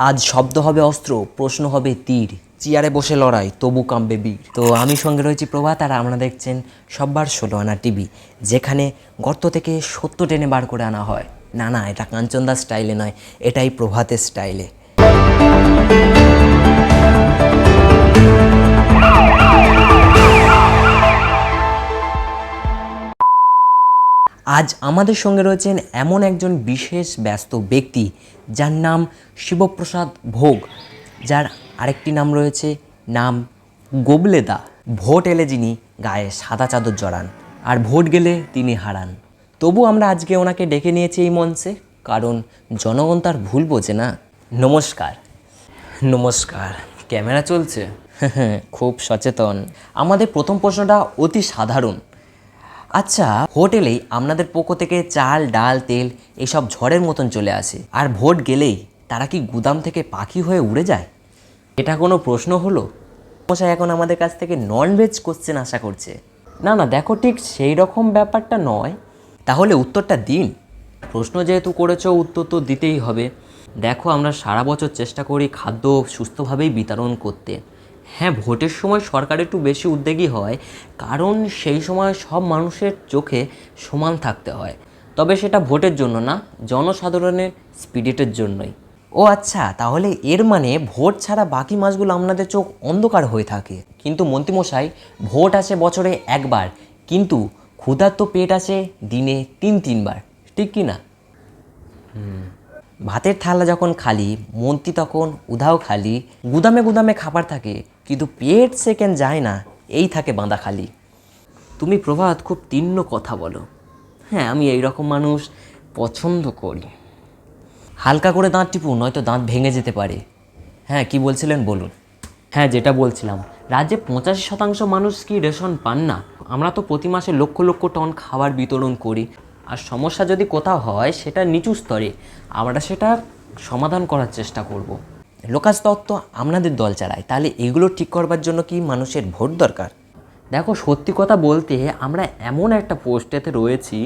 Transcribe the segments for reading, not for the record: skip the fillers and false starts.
আজ শব্দ হবে অস্ত্র, প্রশ্ন হবে তীর, চেয়ারে বসে লড়াই তবু কাঁপবে বীর। তো আমি সঙ্গে রয়েছি প্রভাত, আর আমরা দেখছেন সব্বার ১৬ আনা টিভি, যেখানে গর্ত থেকে সত্য টেনে বার করে আনা হয়। না না, এটা কাঞ্চনদার স্টাইলে নয়, এটাই প্রভাতের স্টাইলে। আজ আমাদের সঙ্গে রয়েছেন এমন একজন বিশেষ ব্যস্ত ব্যক্তি, যার নাম শিবপ্রসাদ ভোগ, যার আরেকটি নাম রয়েছে নাম গোবলেদা। ভোট এলে যিনি গায়ে সাদা চাদর জড়ান, আর ভোট গেলে তিনি হারান। তবু আমরা আজকে ওনাকে ডেকে নিয়েছি এই মঞ্চে, কারণ জনগণ তার ভুল বোঝে না। নমস্কার। নমস্কার। ক্যামেরা চলছে? খুব সচেতন। আমাদের প্রথম প্রশ্নটা অতি সাধারণ। আচ্ছা, হোটেলেই আপনাদের পক্ষ থেকে চাল, ডাল, তেল এসব ঝড়ের মতন চলে আসে, আর ভোট গেলেই তারা কি গুদাম থেকে পাখি হয়ে উড়ে যায়? এটা কোনো প্রশ্ন হলো? মশাই এখন আমাদের কাছ থেকে ননভেজ কোশ্চেন আশা করছে। না না, দেখো, ঠিক সেই রকম ব্যাপারটা নয়। তাহলে উত্তরটা দিন। প্রশ্ন যেহেতু করেছো, উত্তর তো দিতেই হবে। দেখো, আমরা সারা বছর চেষ্টা করি খাদ্য সুস্থভাবেই বিতরণ করতে। হ্যাঁ, ভোটের সময় সরকার একটু বেশি উদ্যোগী হয়, কারণ সেই সময় সব মানুষের চোখে সমান থাকতে হয়। তবে সেটা ভোটের জন্য না, জনসাধারণের স্পিরিটের জন্যই। ও আচ্ছা, তাহলে এর মানে ভোট ছাড়া বাকি মাসগুলো আপনাদের চোখ অন্ধকার হয়ে থাকে। কিন্তু মন্ত্রীমশাই, ভোট আসে বছরে একবার, কিন্তু ক্ষুধার্ত পেট আসে দিনে ৩-৩ বার, ঠিক কি না? ভাতের থালা যখন খালি, মন্ত্রী তখন উধাও খালি। গুদামে গুদামে খাবার থাকে, কিন্তু পেট সেকেন্ড যায় না, এই থাকে বাঁধা খালি। তুমি প্রভাত খুব তীক্ষ্ণ কথা বলো। হ্যাঁ, আমি এই রকম মানুষ পছন্দ করি। হালকা করে দাঁত টিপুন, নয়তো দাঁত ভেঙে যেতে পারে। হ্যাঁ, কি বলছিলেন বলুন। হ্যাঁ, যেটা বলছিলাম, রাজ্যে 85% মানুষ কি রেশন পান না? আমরা তো প্রতি মাসে লক্ষ লক্ষ টন খাবার বিতরণ করি, আর সমস্যা যদি কোথাও হয় সেটা নিচু স্তরে, আমরা সেটা সমাধান করার চেষ্টা করব। লোকাস তত্ত্ব আপনাদের দল চালায়, তাহলে এগুলো ঠিক করবার জন্য কি মানুষের ভোট দরকার? দেখো, সত্যি কথা বলতে আমরা এমন একটা পোস্টেতে রয়েছি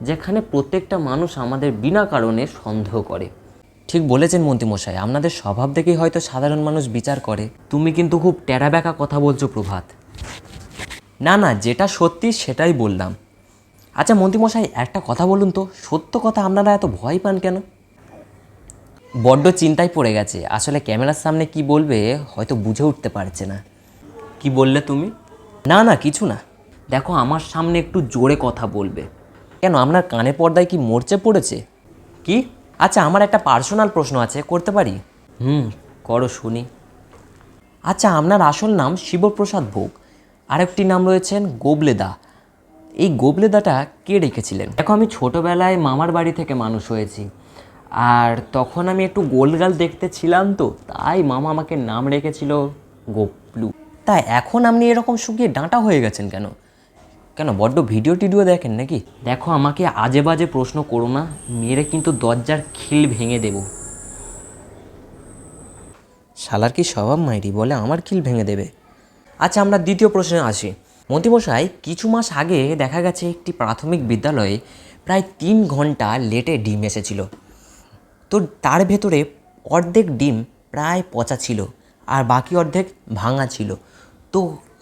যেখানে প্রত্যেকটা মানুষ আমাদের বিনা কারণে সন্দেহ করে। ঠিক বলেছেন মন্ত্রীমশাই, আপনাদের স্বভাব দেখেই হয়তো সাধারণ মানুষ বিচার করে। তুমি কিন্তু খুব টেরাবেঁকা কথা বলছো প্রভাত। না না, যেটা সত্যি সেটাই বললাম। আচ্ছা মন্ত্রীমশাই, একটা কথা বলুন তো, সত্য কথা আপনারা এত ভয় পান কেন? বড্ড চিন্তায় পড়ে গেছে, আসলে ক্যামেরার সামনে কি বলবে হয়তো বুঝে উঠতে পারছে না। কি বললে তুমি? না না, কিছু না। দেখো, আমার সামনে একটু জোরে কথা বলবে। কেন, আপনার কানে পর্দায় কি মরচে পড়েছে? কি? আচ্ছা, আমার একটা পার্সোনাল প্রশ্ন আছে, করতে পারি? করো শুনি। আচ্ছা, আপনার আসল নাম শিবপ্রসাদ ভোগ, আরেকটি নাম রয়েছেন গোবলেদা। এই গোবলেদাটা কে রেখেছিলেন? দেখো, আমি ছোটোবেলায় মামার বাড়ি থেকে মানুষ হয়েছি, আর তখন আমি একটু গোলগাল দেখতে ছিলাম, তো তাই মামা আমাকে নাম রেখেছিল গোপলু। তাই এখন আপনি এরকম শুকিয়ে ডাঁটা হয়ে গেছেন কেন? কেন, বড্ড ভিডিও টিডিও দেখেন নাকি? দেখো, আমাকে আজে বাজে প্রশ্ন করো না, মেরে কিন্তু দরজার খিল ভেঙে দেব। শালার কি স্বভাব মাইরি, বলে আমার খিল ভেঙে দেবে। আচ্ছা, আমরা দ্বিতীয় প্রশ্নে আসি। মন্ত্রীমশাই, কিছু মাস আগে দেখা গেছে একটি প্রাথমিক বিদ্যালয়ে প্রায় 3 ঘন্টা লেটে ডিম এসেছিল। তো তার ভেতরে অর্ধেক ডিম প্রায় পচা ছিল, আর বাকি অর্ধেক ভাঙা ছিল। তো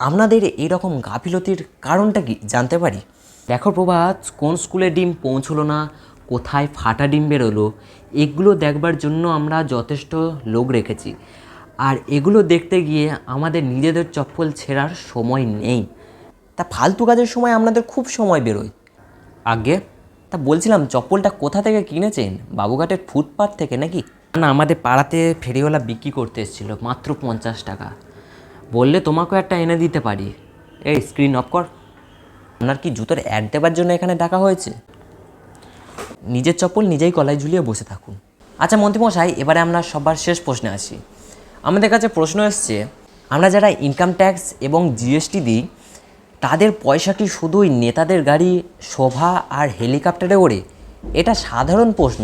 আপনাদের এইরকম গাফিলতির কারণটা কি জানতে পারি? দেখো প্রভাত, কোন স্কুলে ডিম পৌঁছলো না, কোথায় ফাটা ডিম বেরোলো, এগুলো দেখবার জন্য আমরা যথেষ্ট লোক রেখেছি, আর এগুলো দেখতে গিয়ে আমাদের নিজেদের চপ্পল ছেঁড়ার সময় নেই। তা ফালতু কাজের সময় আপনাদের খুব সময় বেরোয়। আগে তা বলছিলাম, চপ্পলটা কোথা থেকে কিনেছেন? বাবুঘাটের ফুটপাথ থেকে নাকি? না, আমাদের পাড়াতে ফেরিওয়ালা বিক্রি করতে এসেছিল, মাত্র 50 টাকা। বললে তোমাকেও একটা এনে দিতে পারি। এই স্ক্রিন অফ কর। আপনার কি জুতোর অ্যাড দেওয়ার জন্য এখানে ডাকা হয়েছে? নিজের চপ্পল নিজেই গলায় ঝুলিয়ে বসে থাকুন। আচ্ছা মন্ত্রীমশাই, এবারে আমরা সবার শেষ প্রশ্নে আসি। আমাদের কাছে প্রশ্ন এসছে, আমরা যারা ইনকাম ট্যাক্স এবং জিএসটি দিই, তাদের পয়সা কি শুধুই নেতাদের গাড়ি, শোভা আর হেলিকপ্টারে ওড়ে? এটা সাধারণ প্রশ্ন।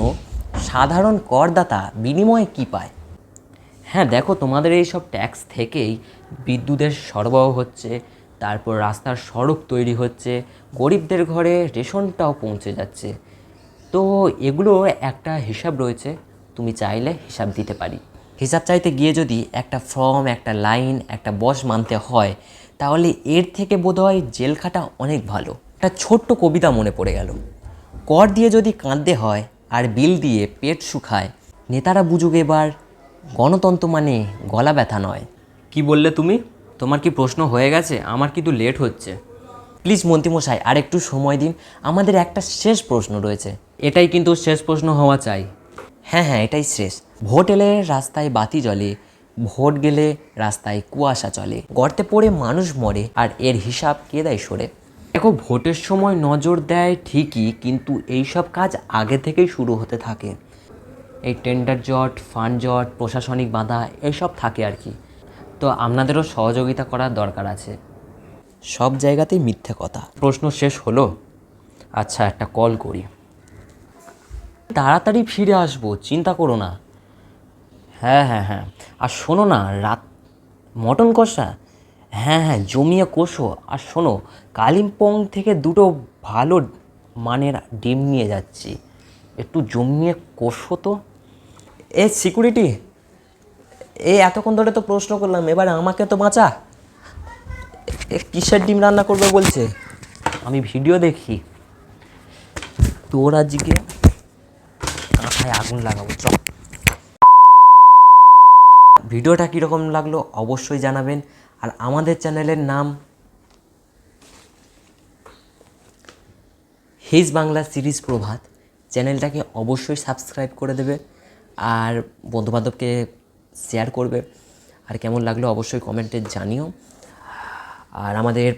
সাধারণ করদাতা বিনিময়ে কী পায়? হ্যাঁ দেখো, তোমাদের এই সব ট্যাক্স থেকেই বিদ্যুতের সরবরাহ হচ্ছে, তারপর রাস্তার সড়ক তৈরি হচ্ছে, গরিবদের ঘরে রেশনটাও পৌঁছে যাচ্ছে। তো এগুলো একটা হিসাব রয়েছে, তুমি চাইলে হিসাব দিতে পারি। হিসাব চাইতে গিয়ে যদি একটা ফর্ম, একটা লাইন, একটা বস মানতে হয়, তাহলে এর থেকে বোধহয় জেল খাটা অনেক ভালো। একটা ছোট্ট কবিতা মনে পড়ে গেল, কর দিয়ে যদি কাঁদতে হয় আর বিল দিয়ে পেট শুকায়, নেতারা বুঝুক এবার গণতন্ত্র মানে গলা ব্যথা নয়। কি বললে তুমি? তোমার কি প্রশ্ন হয়ে গেছে? আমার কিন্তু লেট হচ্ছে। প্লিজ মন্ত্রীমশাই আর একটু সময় দিন, আমাদের একটা শেষ প্রশ্ন রয়েছে। এটাই কিন্তু শেষ প্রশ্ন হওয়া চাই। হ্যাঁ হ্যাঁ, এটাই শেষ। ভোট এলে রাস্তায় বাতি জ্বলে, ভোট গেলে রাস্তায় কুয়াশা চলে, গর্তে পড়ে মানুষ মরে, আর এর হিসাব কে দেয় সরে? দেখো, ভোটের সময় নজর দেয় ঠিকই, কিন্তু এইসব কাজ আগে থেকেই শুরু হতে থাকে। এই টেন্ডার জট, ফান্ড জট, প্রশাসনিক বাধা এইসব থাকে আর কি। তো আপনাদেরও সহযোগিতা করার দরকার আছে। সব জায়গাতেই মিথ্যে কথা। প্রশ্ন শেষ হলো? আচ্ছা, একটা কল করি। তাড়াতাড়ি ফিরে আসবো, চিন্তা করো না। হ্যাঁ হ্যাঁ হ্যাঁ, আর শোনো না, রাত মটন কষা, হ্যাঁ হ্যাঁ জমিয়ে কষো। আর শোনো, কালিম্পং থেকে দুটো ভালো মানের ডিম নিয়ে যাচ্ছি, একটু জমিয়ে কষো তো। এ সিকিউরিটি, এতক্ষণ ধরে তো প্রশ্ন করলাম, এবার আমাকে তো বাঁচা। কিসের ডিম রান্না করবে বলছে? আমি ভিডিও দেখি। তোর আজকে কাঁথায় আগুন লাগাবো, চল। ভিডিওটা কীরকম লাগলো অবশ্যই জানাবেন। আর আমাদের চ্যানেলের নাম হিজ বাংলা সিরিজ প্রভাত। চ্যানেলটাকে অবশ্যই সাবস্ক্রাইব করে দেবে আর বন্ধুবান্ধবকে শেয়ার করবে। আর কেমন লাগলো অবশ্যই কমেন্টে জানিও। আর আমাদের